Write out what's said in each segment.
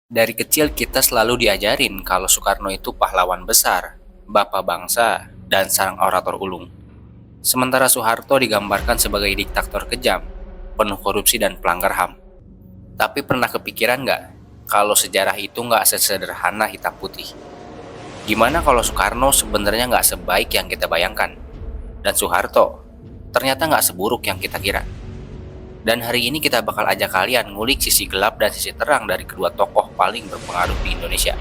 Dari kecil kita selalu diajarin kalau Soekarno itu pahlawan besar, bapak bangsa, dan sarang orator ulung. Sementara Soeharto digambarkan sebagai diktator kejam, penuh korupsi dan pelanggar HAM. Tapi pernah kepikiran nggak kalau sejarah itu nggak sesederhana hitam putih? Gimana kalau Soekarno sebenarnya nggak sebaik yang kita bayangkan? Dan Soeharto ternyata nggak seburuk yang kita kira. Dan hari ini kita bakal ajak kalian ngulik sisi gelap dan sisi terang dari kedua tokoh paling berpengaruh di Indonesia.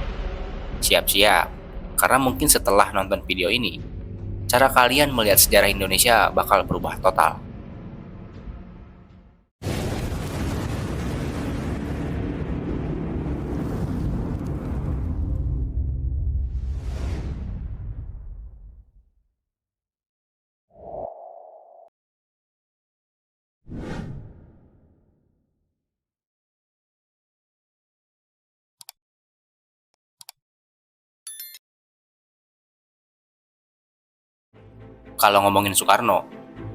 Siap-siap, karena mungkin setelah nonton video ini, cara kalian melihat sejarah Indonesia bakal berubah total. Kalau ngomongin Soekarno,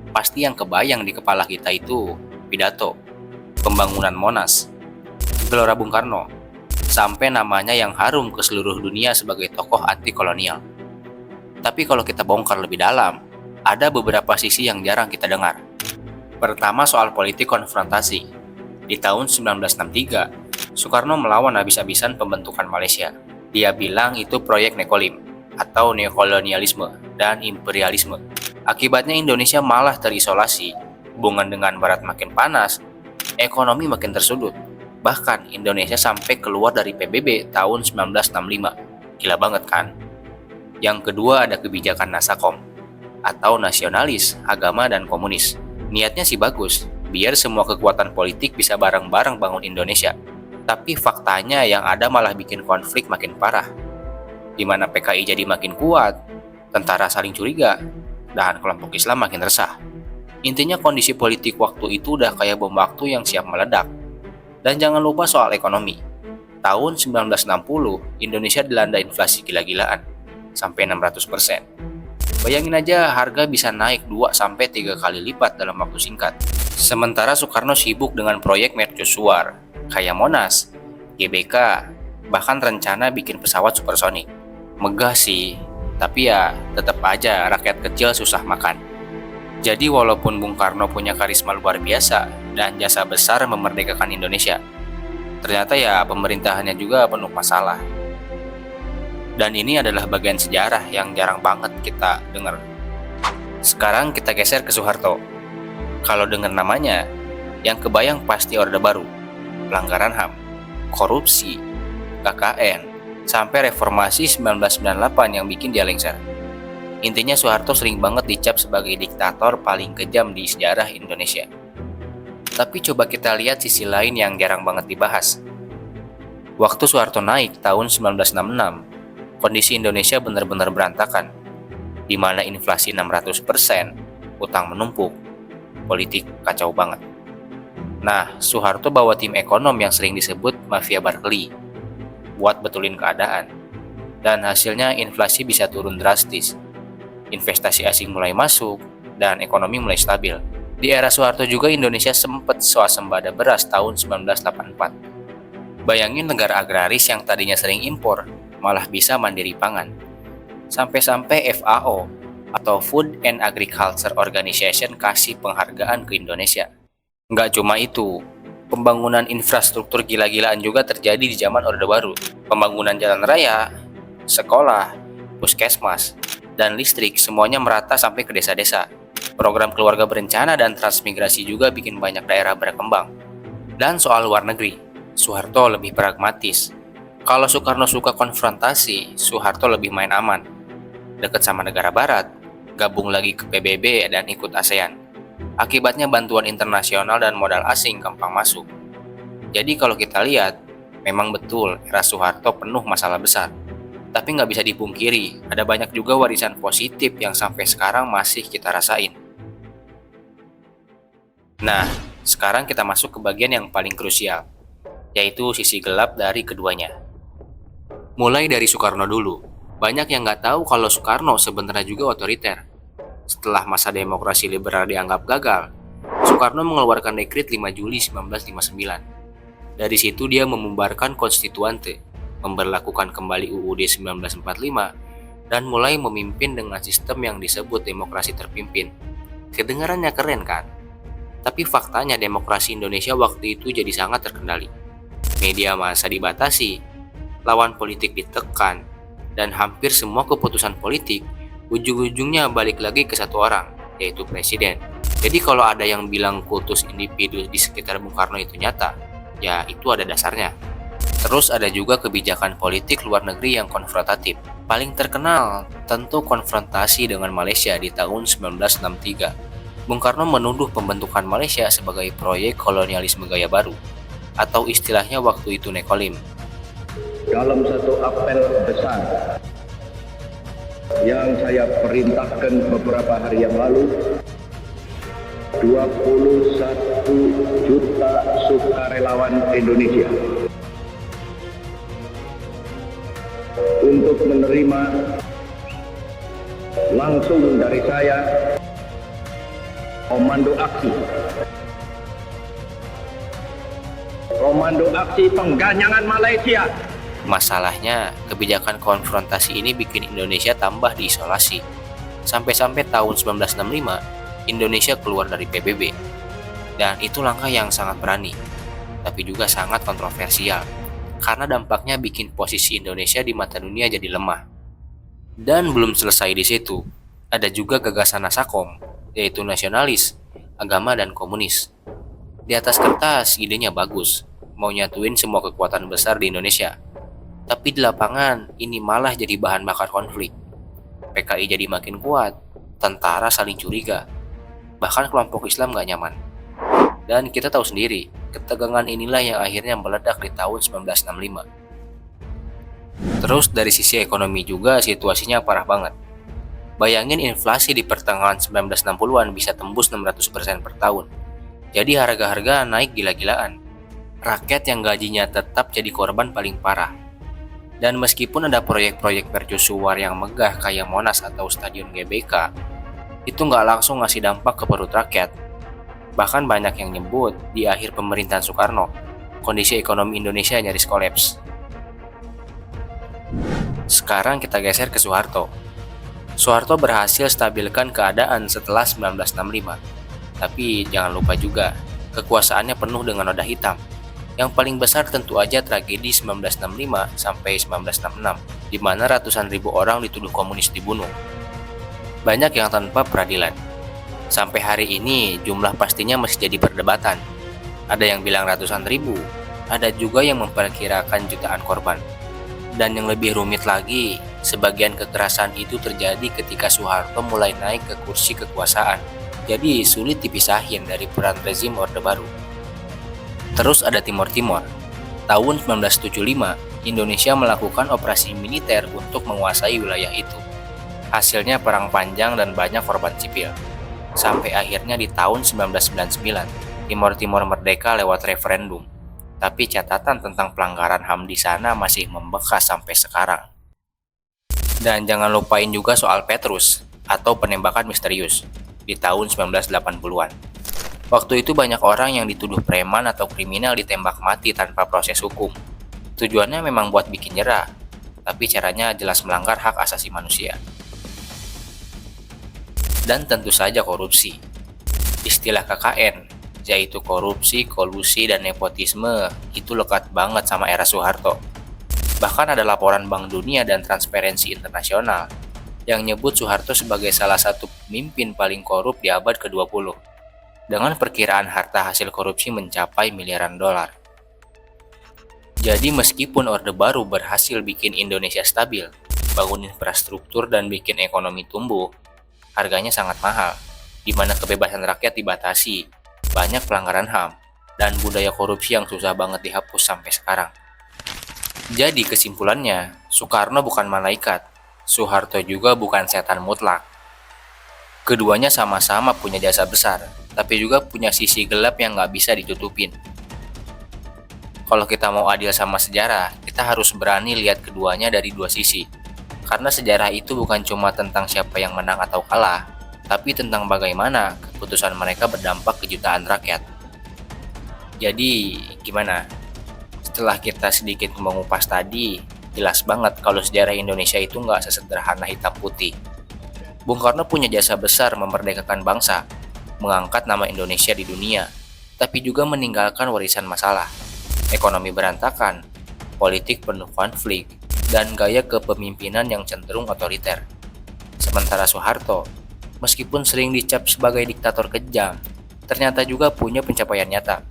pasti yang kebayang di kepala kita itu pidato, pembangunan Monas, Gelora Bung Karno, sampai namanya yang harum ke seluruh dunia sebagai tokoh anti kolonial. Tapi kalau kita bongkar lebih dalam, ada beberapa sisi yang jarang kita dengar. Pertama soal politik konfrontasi. Di tahun 1963, Soekarno melawan habis-habisan pembentukan Malaysia. Dia bilang itu proyek nekolim, atau neokolonialisme dan imperialisme. Akibatnya Indonesia malah terisolasi, hubungan dengan Barat makin panas, ekonomi makin tersudut. Bahkan Indonesia sampai keluar dari PBB tahun 1965. Gila banget kan? Yang kedua ada kebijakan Nasakom, atau nasionalis, agama, dan komunis. Niatnya sih bagus, biar semua kekuatan politik bisa bareng-bareng bangun Indonesia. Tapi faktanya yang ada malah bikin konflik makin parah, di mana PKI jadi makin kuat, tentara saling curiga, dan kelompok Islam makin resah. Intinya kondisi politik waktu itu udah kayak bom waktu yang siap meledak. Dan jangan lupa soal ekonomi. Tahun 1960, Indonesia dilanda inflasi gila-gilaan, sampai 600%. Bayangin aja harga bisa naik 2-3 kali lipat dalam waktu singkat. Sementara Soekarno sibuk dengan proyek mercusuar, kayak Monas, GBK, bahkan rencana bikin pesawat supersonik. Megah sih, tapi ya tetap aja rakyat kecil susah makan. Jadi walaupun Bung Karno punya karisma luar biasa dan jasa besar memerdekakan Indonesia, ternyata ya pemerintahannya juga penuh masalah. Dan ini adalah bagian sejarah yang jarang banget kita dengar. Sekarang kita geser ke Soeharto. Kalau dengar namanya, yang kebayang pasti Orde Baru, pelanggaran HAM, korupsi, KKN, sampai reformasi 1998 yang bikin dia lengser. Intinya Soeharto sering banget dicap sebagai diktator paling kejam di sejarah Indonesia. Tapi coba kita lihat sisi lain yang jarang banget dibahas. Waktu Soeharto naik tahun 1966, kondisi Indonesia benar-benar berantakan, di mana inflasi 600%, utang menumpuk, politik kacau banget. Nah, Soeharto bawa tim ekonom yang sering disebut mafia Barkley buat betulin keadaan. Dan hasilnya inflasi bisa turun drastis, investasi asing mulai masuk, dan ekonomi mulai stabil. Di era Soeharto juga Indonesia sempat swasembada beras tahun 1984. Bayangin negara agraris yang tadinya sering impor, malah bisa mandiri pangan. Sampai-sampai FAO atau Food and Agriculture Organization kasih penghargaan ke Indonesia. Nggak cuma itu, pembangunan infrastruktur gila-gilaan juga terjadi di zaman Orde Baru. Pembangunan jalan raya, sekolah, puskesmas, dan listrik semuanya merata sampai ke desa-desa. Program keluarga berencana dan transmigrasi juga bikin banyak daerah berkembang. Dan soal luar negeri, Soeharto lebih pragmatis. Kalau Soekarno suka konfrontasi, Soeharto lebih main aman. Dekat sama negara barat, gabung lagi ke PBB dan ikut ASEAN. Akibatnya bantuan internasional dan modal asing gampang masuk. Jadi kalau kita lihat, memang betul era Soeharto penuh masalah besar. Tapi nggak bisa dipungkiri, ada banyak juga warisan positif yang sampai sekarang masih kita rasain. Nah, sekarang kita masuk ke bagian yang paling krusial, yaitu sisi gelap dari keduanya. Mulai dari Soekarno dulu, banyak yang nggak tahu kalau Soekarno sebenarnya juga otoriter. Setelah masa demokrasi liberal dianggap gagal, Soekarno mengeluarkan dekret 5 Juli 1959. Dari situ dia membubarkan konstituante, memberlakukan kembali UUD 1945, dan mulai memimpin dengan sistem yang disebut demokrasi terpimpin. Kedengarannya keren kan? Tapi faktanya demokrasi Indonesia waktu itu jadi sangat terkendali. Media massa dibatasi, lawan politik ditekan, dan hampir semua keputusan politik ujung-ujungnya balik lagi ke satu orang, yaitu presiden. Jadi kalau ada yang bilang kultus individu di sekitar Bung Karno itu nyata, ya itu ada dasarnya. Terus ada juga kebijakan politik luar negeri yang konfrontatif. Paling terkenal tentu konfrontasi dengan Malaysia di tahun 1963. Bung Karno menuduh pembentukan Malaysia sebagai proyek kolonialisme gaya baru, atau istilahnya waktu itu nekolim. Dalam satu apel besar yang saya perintahkan beberapa hari yang lalu, 21 juta sukarelawan Indonesia untuk menerima langsung dari saya komando aksi pengganyangan Malaysia. Masalahnya, kebijakan konfrontasi ini bikin Indonesia tambah diisolasi. Sampai-sampai tahun 1965, Indonesia keluar dari PBB. Dan itu langkah yang sangat berani, tapi juga sangat kontroversial, karena dampaknya bikin posisi Indonesia di mata dunia jadi lemah. Dan belum selesai di situ, ada juga gagasan Nasakom, yaitu nasionalis, agama, dan komunis. Di atas kertas, idenya bagus, mau nyatuin semua kekuatan besar di Indonesia. Tapi di lapangan, ini malah jadi bahan bakar konflik. PKI jadi makin kuat, tentara saling curiga, bahkan kelompok Islam gak nyaman. Dan kita tahu sendiri, ketegangan inilah yang akhirnya meledak di tahun 1965. Terus dari sisi ekonomi juga situasinya parah banget. Bayangin inflasi di pertengahan 1960-an bisa tembus 600% per tahun. Jadi harga-harga naik gila-gilaan. Rakyat yang gajinya tetap jadi korban paling parah. Dan meskipun ada proyek-proyek mercusuar yang megah kayak Monas atau Stadion GBK, itu nggak langsung ngasih dampak ke perut rakyat. Bahkan banyak yang nyebut di akhir pemerintahan Soekarno, kondisi ekonomi Indonesia nyaris kolaps. Sekarang kita geser ke Soeharto. Soeharto berhasil stabilkan keadaan setelah 1965. Tapi jangan lupa juga, kekuasaannya penuh dengan noda hitam. Yang paling besar tentu aja tragedi 1965 sampai 1966, di mana ratusan ribu orang dituduh komunis dibunuh. Banyak yang tanpa peradilan. Sampai hari ini jumlah pastinya masih jadi perdebatan. Ada yang bilang ratusan ribu, ada juga yang memperkirakan jutaan korban. Dan yang lebih rumit lagi, sebagian kekerasan itu terjadi ketika Soeharto mulai naik ke kursi kekuasaan. Jadi sulit dipisahin dari peran rezim Orde Baru. Terus ada Timor Timur. Tahun 1975, Indonesia melakukan operasi militer untuk menguasai wilayah itu. Hasilnya perang panjang dan banyak korban sipil. Sampai akhirnya di tahun 1999, Timor Timur merdeka lewat referendum. Tapi catatan tentang pelanggaran HAM di sana masih membekas sampai sekarang. Dan jangan lupain juga soal Petrus, atau penembakan misterius, di tahun 1980-an. Waktu itu banyak orang yang dituduh preman atau kriminal ditembak mati tanpa proses hukum. Tujuannya memang buat bikin nyerah, tapi caranya jelas melanggar hak asasi manusia. Dan tentu saja korupsi. Istilah KKN, yaitu korupsi, kolusi, dan nepotisme, itu lekat banget sama era Soeharto. Bahkan ada laporan Bank Dunia dan Transparency Internasional yang nyebut Soeharto sebagai salah satu pemimpin paling korup di abad ke-20. Dengan perkiraan harta hasil korupsi mencapai miliaran dolar. Jadi meskipun Orde Baru berhasil bikin Indonesia stabil, bangun infrastruktur dan bikin ekonomi tumbuh, harganya sangat mahal, di mana kebebasan rakyat dibatasi, banyak pelanggaran HAM, dan budaya korupsi yang susah banget dihapus sampai sekarang. Jadi kesimpulannya, Soekarno bukan malaikat, Soeharto juga bukan setan mutlak. Keduanya sama-sama punya jasa besar, tapi juga punya sisi gelap yang nggak bisa ditutupin. Kalau kita mau adil sama sejarah, kita harus berani lihat keduanya dari dua sisi. Karena sejarah itu bukan cuma tentang siapa yang menang atau kalah, tapi tentang bagaimana keputusan mereka berdampak ke jutaan rakyat. Jadi, gimana? Setelah kita sedikit mengupas tadi, jelas banget kalau sejarah Indonesia itu nggak sesederhana hitam putih. Bung Karno punya jasa besar memerdekakan bangsa, mengangkat nama Indonesia di dunia, tapi juga meninggalkan warisan masalah. Ekonomi berantakan, politik penuh konflik, dan gaya kepemimpinan yang cenderung otoriter. Sementara Soeharto, meskipun sering dicap sebagai diktator kejam, ternyata juga punya pencapaian nyata.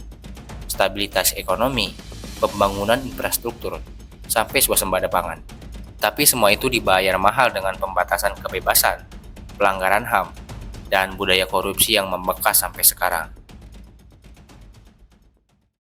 Stabilitas ekonomi, pembangunan infrastruktur, sampai swasembada pangan. Tapi semua itu dibayar mahal dengan pembatasan kebebasan, pelanggaran HAM, dan budaya korupsi yang membekas sampai sekarang.